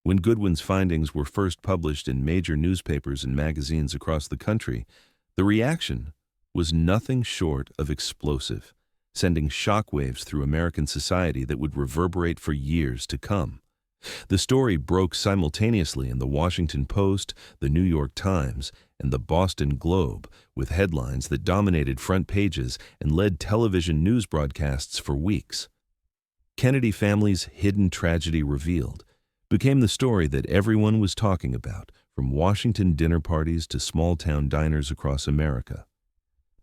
When Goodwin's findings were first published in major newspapers and magazines across the country, the reaction was nothing short of explosive, sending shockwaves through American society that would reverberate for years to come. The story broke simultaneously in the Washington Post, the New York Times, and the Boston Globe, with headlines that dominated front pages and led television news broadcasts for weeks. Kennedy family's hidden tragedy revealed became the story that everyone was talking about, from Washington dinner parties to small-town diners across America.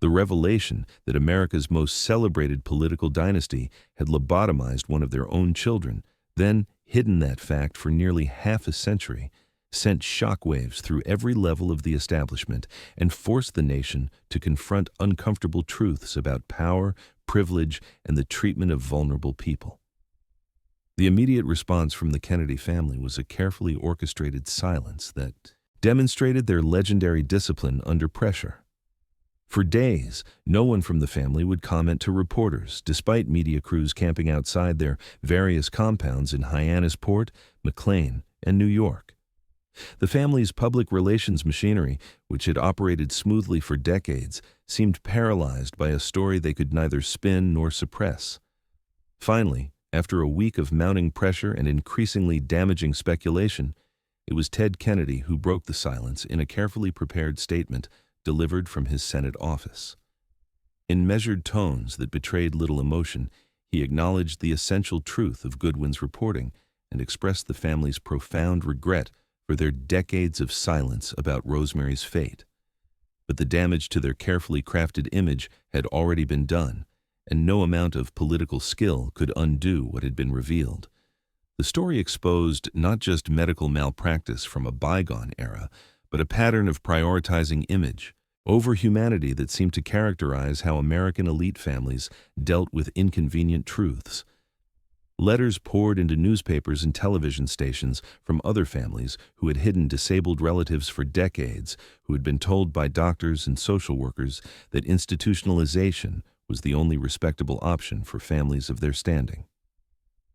The revelation that America's most celebrated political dynasty had lobotomized one of their own children, then hidden that fact for nearly half a century, sent shockwaves through every level of the establishment and forced the nation to confront uncomfortable truths about power, privilege, and the treatment of vulnerable people. The immediate response from the Kennedy family was a carefully orchestrated silence that demonstrated their legendary discipline under pressure. For days, no one from the family would comment to reporters, despite media crews camping outside their various compounds in Hyannisport, McLean, and New York. The family's public relations machinery, which had operated smoothly for decades, seemed paralyzed by a story they could neither spin nor suppress. Finally, after a week of mounting pressure and increasingly damaging speculation, it was Ted Kennedy who broke the silence in a carefully prepared statement delivered from his Senate office. In measured tones that betrayed little emotion, he acknowledged the essential truth of Goodwin's reporting and expressed the family's profound regret for their decades of silence about Rosemary's fate. But the damage to their carefully crafted image had already been done, and no amount of political skill could undo what had been revealed. The story exposed not just medical malpractice from a bygone era, but a pattern of prioritizing image over humanity that seemed to characterize how American elite families dealt with inconvenient truths. Letters poured into newspapers and television stations from other families who had hidden disabled relatives for decades, who had been told by doctors and social workers that institutionalization was the only respectable option for families of their standing.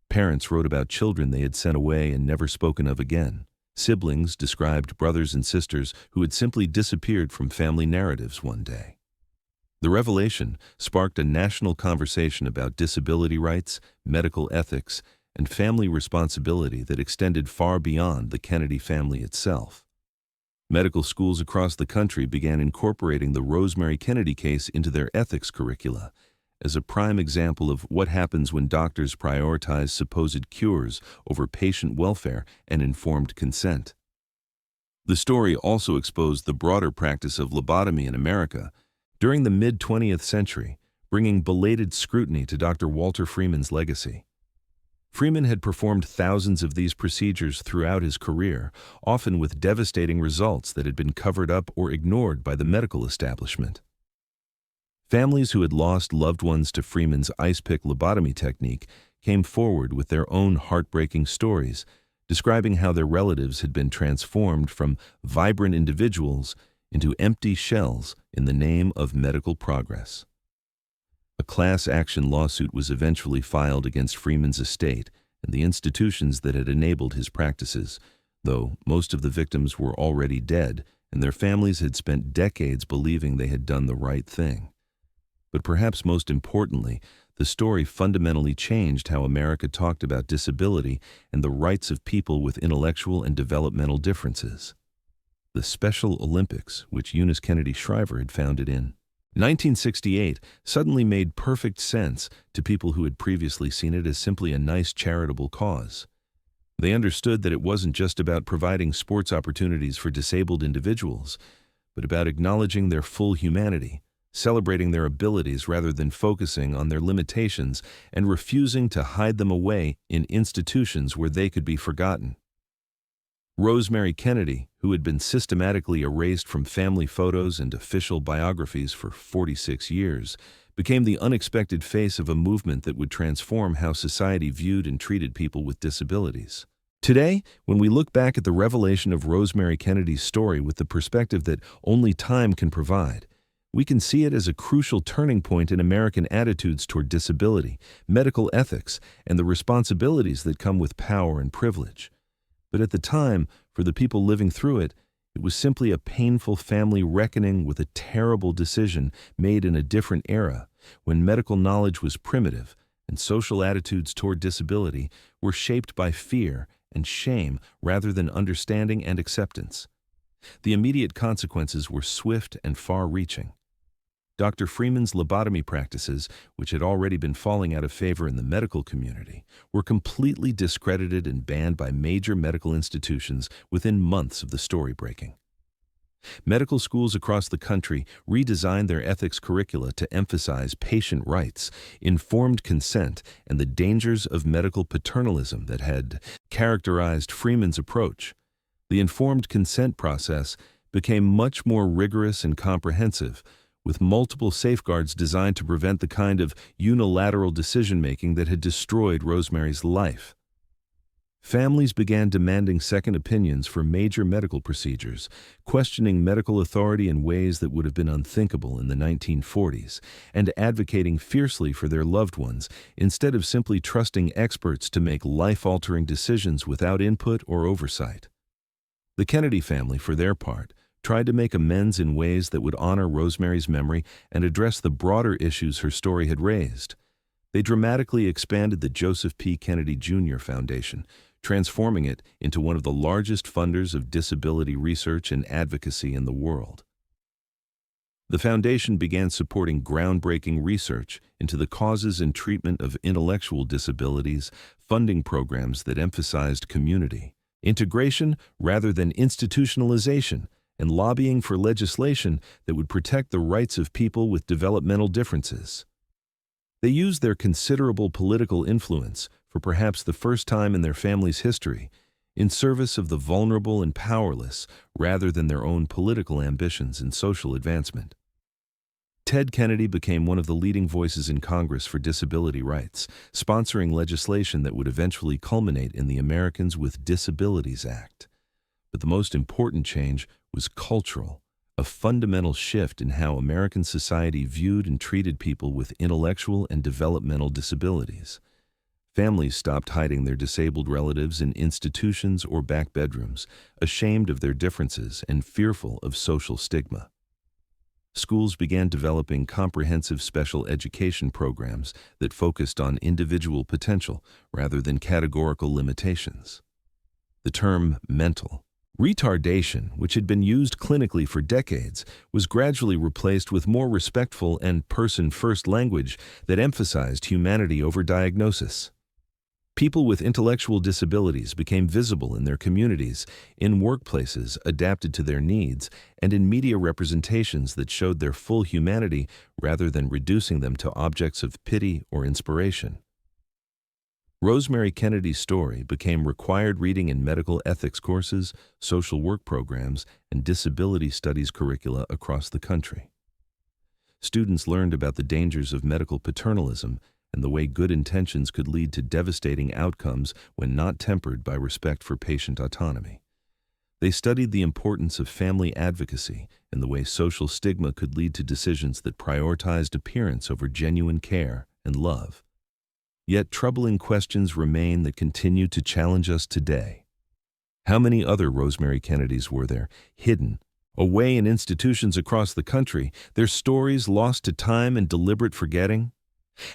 Parents wrote about children they had sent away and never spoken of again. Siblings described brothers and sisters who had simply disappeared from family narratives one day. The revelation sparked a national conversation about disability rights, medical ethics, and family responsibility that extended far beyond the Kennedy family itself. Medical schools across the country began incorporating the Rosemary Kennedy case into their ethics curricula as a prime example of what happens when doctors prioritize supposed cures over patient welfare and informed consent. The story also exposed the broader practice of lobotomy in America during the mid-20th century, bringing belated scrutiny to Dr. Walter Freeman's legacy. Freeman had performed thousands of these procedures throughout his career, often with devastating results that had been covered up or ignored by the medical establishment. Families who had lost loved ones to Freeman's ice-pick lobotomy technique came forward with their own heartbreaking stories, describing how their relatives had been transformed from vibrant individuals into empty shells in the name of medical progress. A class action lawsuit was eventually filed against Freeman's estate and the institutions that had enabled his practices, though most of the victims were already dead and their families had spent decades believing they had done the right thing. But perhaps most importantly, the story fundamentally changed how America talked about disability and the rights of people with intellectual and developmental differences. The Special Olympics, which Eunice Kennedy Shriver had founded in 1968, suddenly made perfect sense to people who had previously seen it as simply a nice charitable cause. They understood that it wasn't just about providing sports opportunities for disabled individuals, but about acknowledging their full humanity, celebrating their abilities rather than focusing on their limitations, and refusing to hide them away in institutions where they could be forgotten. Rosemary Kennedy, who had been systematically erased from family photos and official biographies for 46 years, became the unexpected face of a movement that would transform how society viewed and treated people with disabilities. Today, when we look back at the revelation of Rosemary Kennedy's story with the perspective that only time can provide, we can see it as a crucial turning point in American attitudes toward disability, medical ethics, and the responsibilities that come with power and privilege. But at the time, for the people living through it, it was simply a painful family reckoning with a terrible decision made in a different era, when medical knowledge was primitive and social attitudes toward disability were shaped by fear and shame rather than understanding and acceptance. The immediate consequences were swift and far-reaching. Dr. Freeman's lobotomy practices, which had already been falling out of favor in the medical community, were completely discredited and banned by major medical institutions within months of the story breaking. Medical schools across the country redesigned their ethics curricula to emphasize patient rights, informed consent, and the dangers of medical paternalism that had characterized Freeman's approach. The informed consent process became much more rigorous and comprehensive, with multiple safeguards designed to prevent the kind of unilateral decision-making that had destroyed Rosemary's life. Families began demanding second opinions for major medical procedures, questioning medical authority in ways that would have been unthinkable in the 1940s, and advocating fiercely for their loved ones instead of simply trusting experts to make life-altering decisions without input or oversight. The Kennedy family, for their part, tried to make amends in ways that would honor Rosemary's memory and address the broader issues her story had raised. They dramatically expanded the Joseph P. Kennedy Jr. Foundation, transforming it into one of the largest funders of disability research and advocacy in the world. The foundation began supporting groundbreaking research into the causes and treatment of intellectual disabilities, funding programs that emphasized community integration rather than institutionalization, and lobbying for legislation that would protect the rights of people with developmental differences. They used their considerable political influence, for perhaps the first time in their family's history, in service of the vulnerable and powerless rather than their own political ambitions and social advancement. Ted Kennedy became one of the leading voices in Congress for disability rights, sponsoring legislation that would eventually culminate in the Americans with Disabilities Act. But the most important change was cultural, a fundamental shift in how American society viewed and treated people with intellectual and developmental disabilities. Families stopped hiding their disabled relatives in institutions or back bedrooms, ashamed of their differences and fearful of social stigma. Schools began developing comprehensive special education programs that focused on individual potential rather than categorical limitations. The term mental retardation, which had been used clinically for decades, was gradually replaced with more respectful and person-first language that emphasized humanity over diagnosis. People with intellectual disabilities became visible in their communities, in workplaces adapted to their needs, and in media representations that showed their full humanity rather than reducing them to objects of pity or inspiration. Rosemary Kennedy's story became required reading in medical ethics courses, social work programs, and disability studies curricula across the country. Students learned about the dangers of medical paternalism and the way good intentions could lead to devastating outcomes when not tempered by respect for patient autonomy. They studied the importance of family advocacy and the way social stigma could lead to decisions that prioritized appearance over genuine care and love. Yet troubling questions remain that continue to challenge us today. How many other Rosemary Kennedys were there, hidden, away in institutions across the country, their stories lost to time and deliberate forgetting?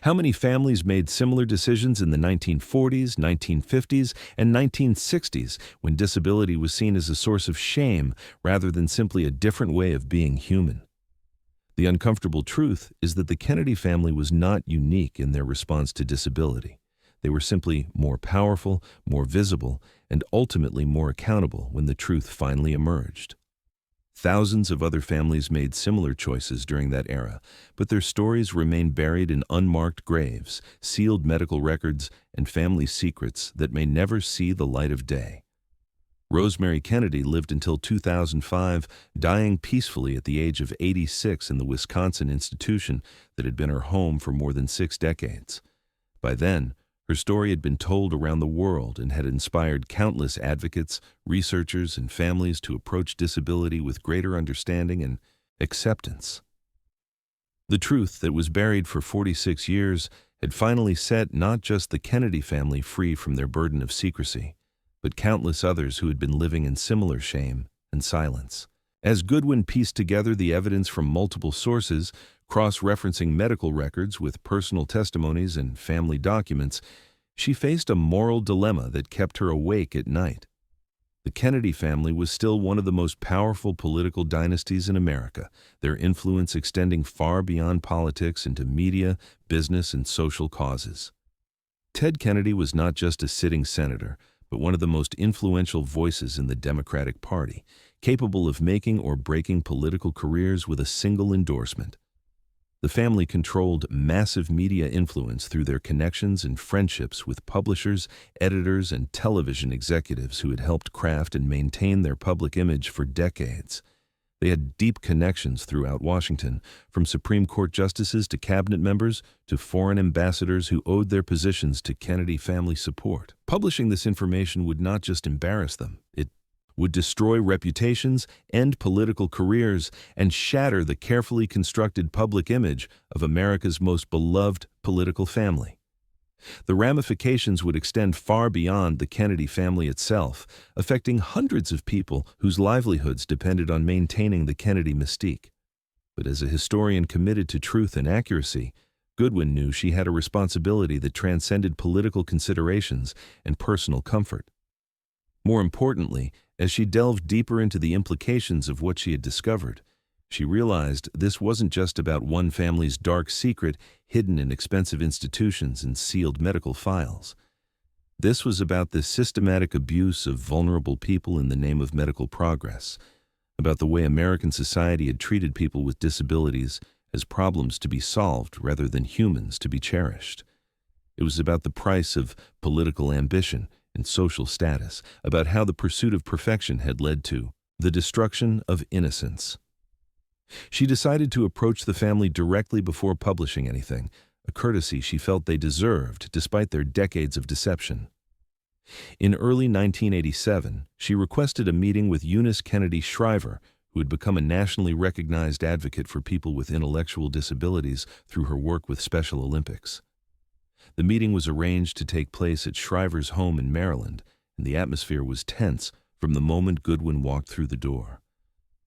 How many families made similar decisions in the 1940s, 1950s, and 1960s when disability was seen as a source of shame rather than simply a different way of being human? The uncomfortable truth is that the Kennedy family was not unique in their response to disability. They were simply more powerful, more visible, and ultimately more accountable when the truth finally emerged. Thousands of other families made similar choices during that era, but their stories remain buried in unmarked graves, sealed medical records, and family secrets that may never see the light of day. Rosemary Kennedy lived until 2005, dying peacefully at the age of 86 in the Wisconsin institution that had been her home for more than 6 decades. By then, her story had been told around the world and had inspired countless advocates, researchers, and families to approach disability with greater understanding and acceptance. The truth that was buried for 46 years had finally set not just the Kennedy family free from their burden of secrecy, but countless others who had been living in similar shame and silence. As Goodwin pieced together the evidence from multiple sources, cross-referencing medical records with personal testimonies and family documents, she faced a moral dilemma that kept her awake at night. The Kennedy family was still one of the most powerful political dynasties in America, their influence extending far beyond politics into media, business, and social causes. Ted Kennedy was not just a sitting senator, but one of the most influential voices in the Democratic Party, capable of making or breaking political careers with a single endorsement. The family controlled massive media influence through their connections and friendships with publishers, editors, and television executives who had helped craft and maintain their public image for decades. They had deep connections throughout Washington, from Supreme Court justices to cabinet members to foreign ambassadors who owed their positions to Kennedy family support. Publishing this information would not just embarrass them, it would destroy reputations, end political careers, and shatter the carefully constructed public image of America's most beloved political family. The ramifications would extend far beyond the Kennedy family itself, affecting hundreds of people whose livelihoods depended on maintaining the Kennedy mystique. But as a historian committed to truth and accuracy, Goodwin knew she had a responsibility that transcended political considerations and personal comfort. More importantly, as she delved deeper into the implications of what she had discovered, she realized this wasn't just about one family's dark secret hidden in expensive institutions and sealed medical files. This was about the systematic abuse of vulnerable people in the name of medical progress, about the way American society had treated people with disabilities as problems to be solved rather than humans to be cherished. It was about the price of political ambition and social status, about how the pursuit of perfection had led to the destruction of innocence. She decided to approach the family directly before publishing anything, a courtesy she felt they deserved despite their decades of deception. In early 1987, she requested a meeting with Eunice Kennedy Shriver, who had become a nationally recognized advocate for people with intellectual disabilities through her work with Special Olympics. The meeting was arranged to take place at Shriver's home in Maryland, and the atmosphere was tense from the moment Goodwin walked through the door.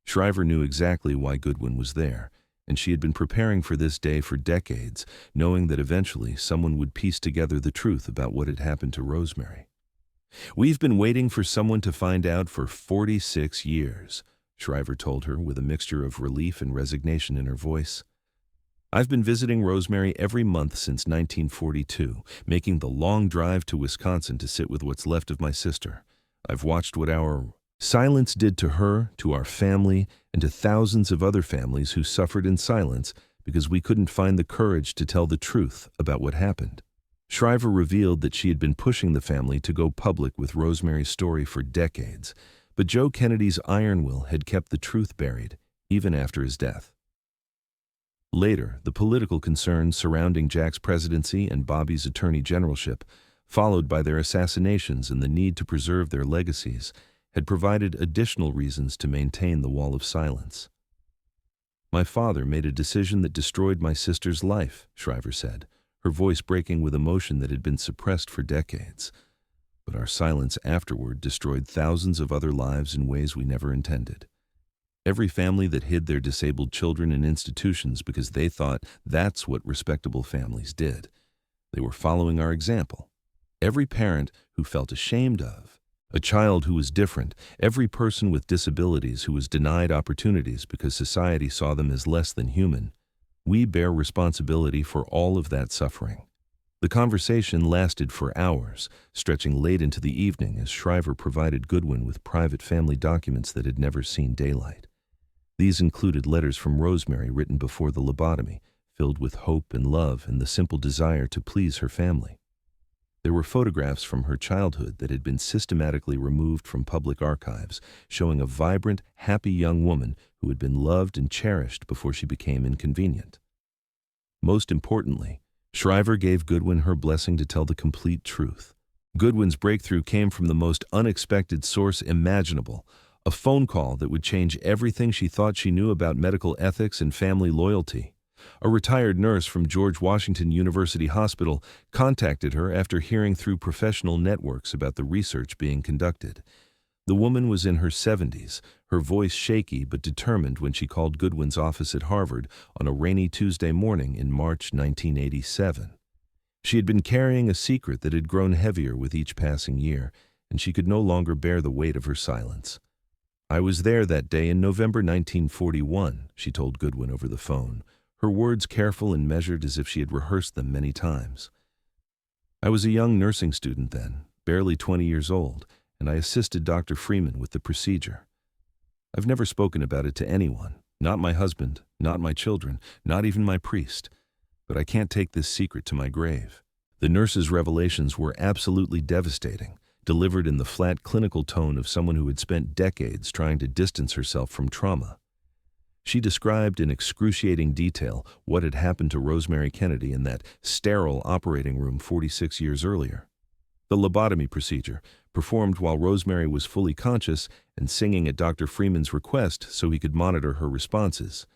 Shriver knew exactly why Goodwin was there, and she had been preparing for this day for decades, knowing that eventually someone would piece together the truth about what had happened to Rosemary. "We've been waiting for someone to find out for 46 years, Shriver told her with a mixture of relief and resignation in her voice. "I've been visiting Rosemary every month since 1942, making the long drive to Wisconsin to sit with what's left of my sister. I've watched what our silence did to her, to our family, and to thousands of other families who suffered in silence because we couldn't find the courage to tell the truth about what happened." Shriver revealed that she had been pushing the family to go public with Rosemary's story for decades, but Joe Kennedy's iron will had kept the truth buried, even after his death. Later, the political concerns surrounding Jack's presidency and Bobby's attorney generalship, followed by their assassinations and the need to preserve their legacies, had provided additional reasons to maintain the wall of silence. "My father made a decision that destroyed my sister's life," Shriver said, her voice breaking with emotion that had been suppressed for decades. "But our silence afterward destroyed thousands of other lives in ways we never intended. Every family that hid their disabled children in institutions because they thought that's what respectable families did. They were following our example. Every parent who felt ashamed of a child who was different, every person with disabilities who was denied opportunities because society saw them as less than human. We bear responsibility for all of that suffering." The conversation lasted for hours, stretching late into the evening as Shriver provided Goodwin with private family documents that had never seen daylight. These included letters from Rosemary written before the lobotomy, filled with hope and love and the simple desire to please her family. There were photographs from her childhood that had been systematically removed from public archives, showing a vibrant, happy young woman who had been loved and cherished before she became inconvenient. Most importantly, Shriver gave Goodwin her blessing to tell the complete truth. Goodwin's breakthrough came from the most unexpected source imaginable, a phone call that would change everything she thought she knew about medical ethics and family loyalty. A retired nurse from George Washington University Hospital contacted her after hearing through professional networks about the research being conducted. The woman was in her 70s, her voice shaky but determined when she called Goodwin's office at Harvard on a rainy Tuesday morning in March 1987. She had been carrying a secret that had grown heavier with each passing year, and she could no longer bear the weight of her silence. "I was there that day in November 1941, she told Goodwin over the phone, her words careful and measured as if she had rehearsed them many times. "I was a young nursing student then, barely 20 years old, and I assisted Dr. Freeman with the procedure. I've never spoken about it to anyone, not my husband, not my children, not even my priest. But I can't take this secret to my grave." The nurse's revelations were absolutely devastating, delivered in the flat clinical tone of someone who had spent decades trying to distance herself from trauma. She described in excruciating detail what had happened to Rosemary Kennedy in that sterile operating room 46 years earlier. The lobotomy procedure, performed while Rosemary was fully conscious and singing at Dr. Freeman's request so he could monitor her responses.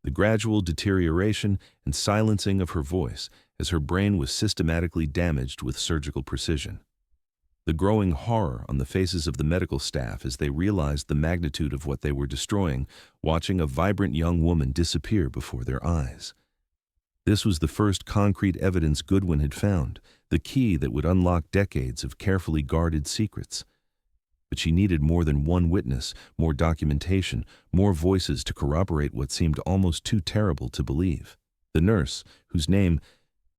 The gradual deterioration and silencing of her voice as her brain was systematically damaged with surgical precision. The growing horror on the faces of the medical staff as they realized the magnitude of what they were destroying, watching a vibrant young woman disappear before their eyes. This was the first concrete evidence Goodwin had found, the key that would unlock decades of carefully guarded secrets. But she needed more than one witness, more documentation, more voices to corroborate what seemed almost too terrible to believe. The nurse, whose name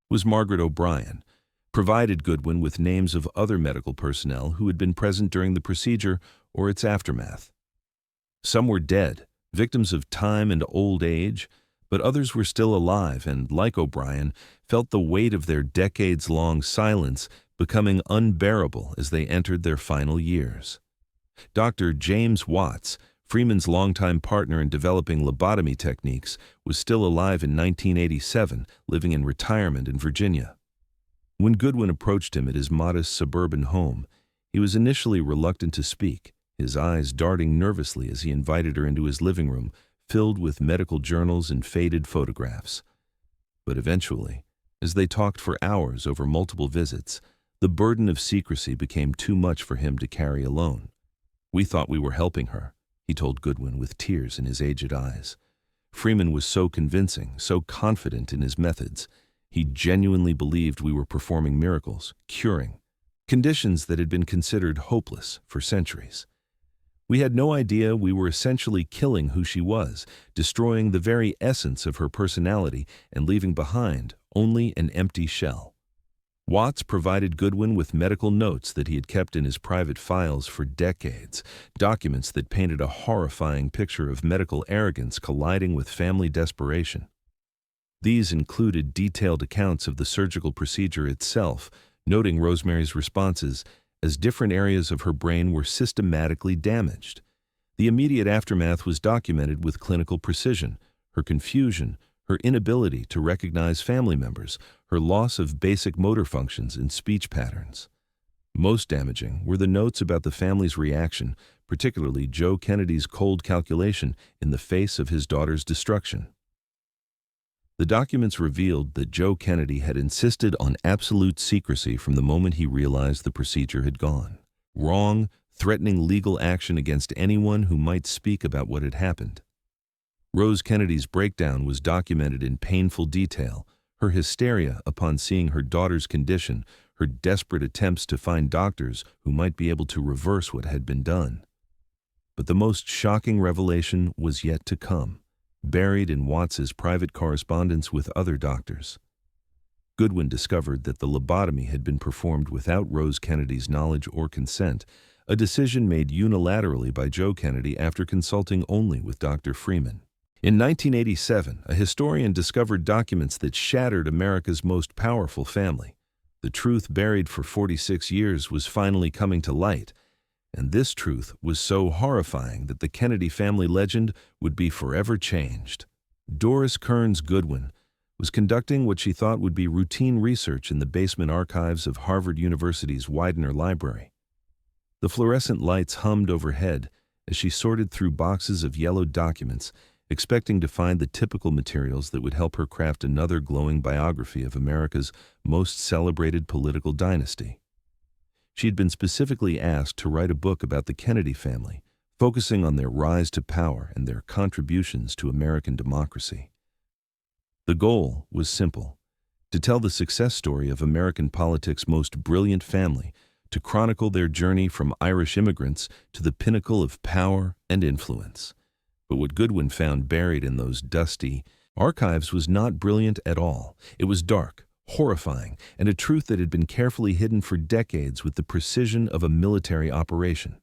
was Margaret O'Brien, provided Goodwin with names of other medical personnel who had been present during the procedure or its aftermath. Some were dead, victims of time and old age, but others were still alive and, like O'Brien, felt the weight of their decades-long silence becoming unbearable as they entered their final years. Dr. James Watts, Freeman's longtime partner in developing lobotomy techniques, was still alive in 1987, living in retirement in Virginia. When Goodwin approached him at his modest suburban home, he was initially reluctant to speak, his eyes darting nervously as he invited her into his living room, filled with medical journals and faded photographs. But eventually, as they talked for hours over multiple visits, the burden of secrecy became too much for him to carry alone. "We thought we were helping her," he told Goodwin with tears in his aged eyes. Freeman was so convincing, so confident in his methods. He genuinely believed we were performing miracles, curing conditions that had been considered hopeless for centuries. "We had no idea we were essentially killing who she was, destroying the very essence of her personality and leaving behind only an empty shell." Watts provided Goodwin with medical notes that he had kept in his private files for decades, documents that painted a horrifying picture of medical arrogance colliding with family desperation. These included detailed accounts of the surgical procedure itself, noting Rosemary's responses as different areas of her brain were systematically damaged. The immediate aftermath was documented with clinical precision: her confusion, her inability to recognize family members, her loss of basic motor functions and speech patterns. Most damaging were the notes about the family's reaction, particularly Joe Kennedy's cold calculation in the face of his daughter's destruction. The documents revealed that Joe Kennedy had insisted on absolute secrecy from the moment he realized the procedure had gone wrong, threatening legal action against anyone who might speak about what had happened. Rose Kennedy's breakdown was documented in painful detail, her hysteria upon seeing her daughter's condition, her desperate attempts to find doctors who might be able to reverse what had been done. But the most shocking revelation was yet to come, buried in Watts's private correspondence with other doctors. Goodwin discovered that the lobotomy had been performed without Rose Kennedy's knowledge or consent, a decision made unilaterally by Joe Kennedy after consulting only with Dr. Freeman. In 1987, a historian discovered documents that shattered America's most powerful family. The truth buried for 46 years was finally coming to light, and this truth was so horrifying that the Kennedy family legend would be forever changed. Doris Kearns Goodwin was conducting what she thought would be routine research in the basement archives of Harvard University's Widener Library. The fluorescent lights hummed overhead as she sorted through boxes of yellowed documents expecting to find the typical materials that would help her craft another glowing biography of America's most celebrated political dynasty. She had been specifically asked to write a book about the Kennedy family, focusing on their rise to power and their contributions to American democracy. The goal was simple: to tell the success story of American politics' most brilliant family, to chronicle their journey from Irish immigrants to the pinnacle of power and influence. But what Goodwin found buried in those dusty archives was not brilliant at all. It was dark, horrifying, and a truth that had been carefully hidden for decades with the precision of a military operation.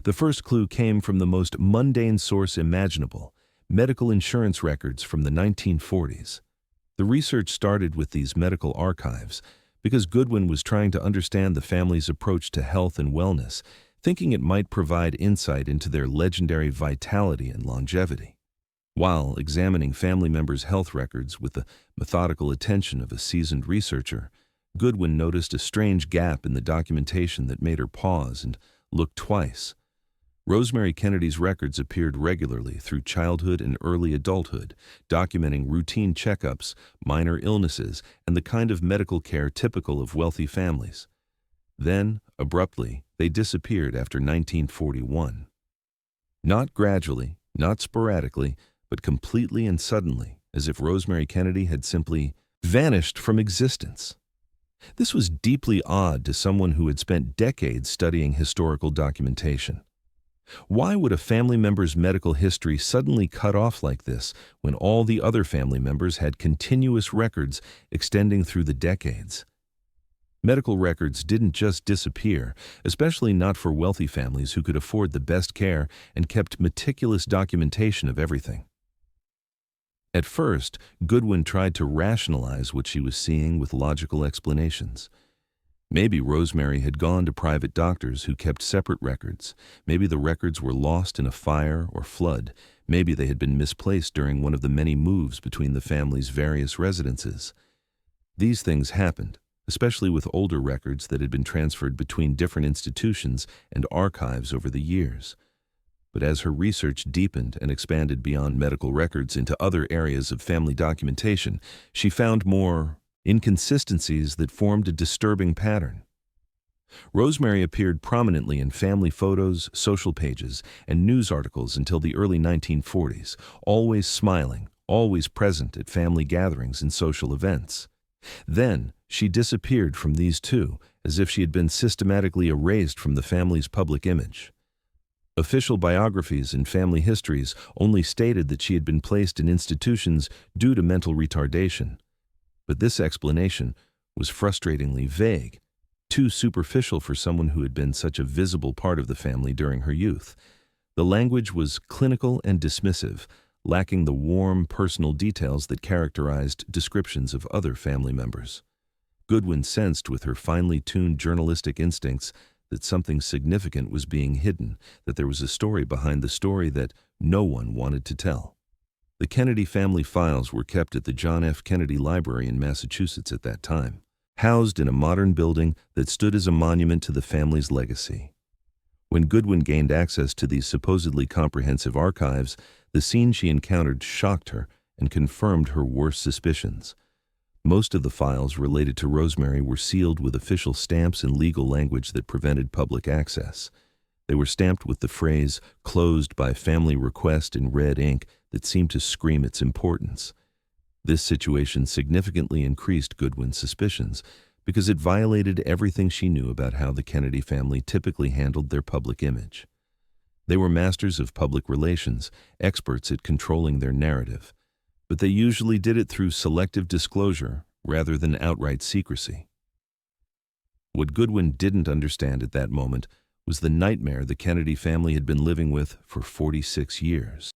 The first clue came from the most mundane source imaginable: medical insurance records from the 1940s. The research started with these medical archives because Goodwin was trying to understand the family's approach to health and wellness, thinking it might provide insight into their legendary vitality and longevity. While examining family members' health records with the methodical attention of a seasoned researcher, Goodwin noticed a strange gap in the documentation that made her pause and look twice. Rosemary Kennedy's records appeared regularly through childhood and early adulthood, documenting routine checkups, minor illnesses, and the kind of medical care typical of wealthy families. Then, abruptly, they disappeared after 1941. Not gradually, not sporadically, but completely and suddenly, as if Rosemary Kennedy had simply vanished from existence. This was deeply odd to someone who had spent decades studying historical documentation. Why would a family member's medical history suddenly cut off like this when all the other family members had continuous records extending through the decades? Medical records didn't just disappear, especially not for wealthy families who could afford the best care and kept meticulous documentation of everything. At first, Goodwin tried to rationalize what she was seeing with logical explanations. Maybe Rosemary had gone to private doctors who kept separate records. Maybe the records were lost in a fire or flood. Maybe they had been misplaced during one of the many moves between the family's various residences. These things happened, especially with older records that had been transferred between different institutions and archives over the years. But as her research deepened and expanded beyond medical records into other areas of family documentation, she found more inconsistencies that formed a disturbing pattern. Rosemary appeared prominently in family photos, social pages, and news articles until the early 1940s, always smiling, always present at family gatherings and social events. Then, she disappeared from these too, as if she had been systematically erased from the family's public image. Official biographies and family histories only stated that she had been placed in institutions due to mental retardation. But this explanation was frustratingly vague, too superficial for someone who had been such a visible part of the family during her youth. The language was clinical and dismissive, lacking the warm, personal details that characterized descriptions of other family members. Goodwin sensed with her finely tuned journalistic instincts that something significant was being hidden, that there was a story behind the story that no one wanted to tell. The Kennedy family files were kept at the John F. Kennedy Library in Massachusetts at that time, housed in a modern building that stood as a monument to the family's legacy. When Goodwin gained access to these supposedly comprehensive archives, the scene she encountered shocked her and confirmed her worst suspicions. Most of the files related to Rosemary were sealed with official stamps and legal language that prevented public access. They were stamped with the phrase, "closed by family request," in red ink that seemed to scream its importance. This situation significantly increased Goodwin's suspicions because it violated everything she knew about how the Kennedy family typically handled their public image. They were masters of public relations, experts at controlling their narrative, but they usually did it through selective disclosure rather than outright secrecy. What Goodwin didn't understand at that moment was the nightmare the Kennedy family had been living with for 46 years.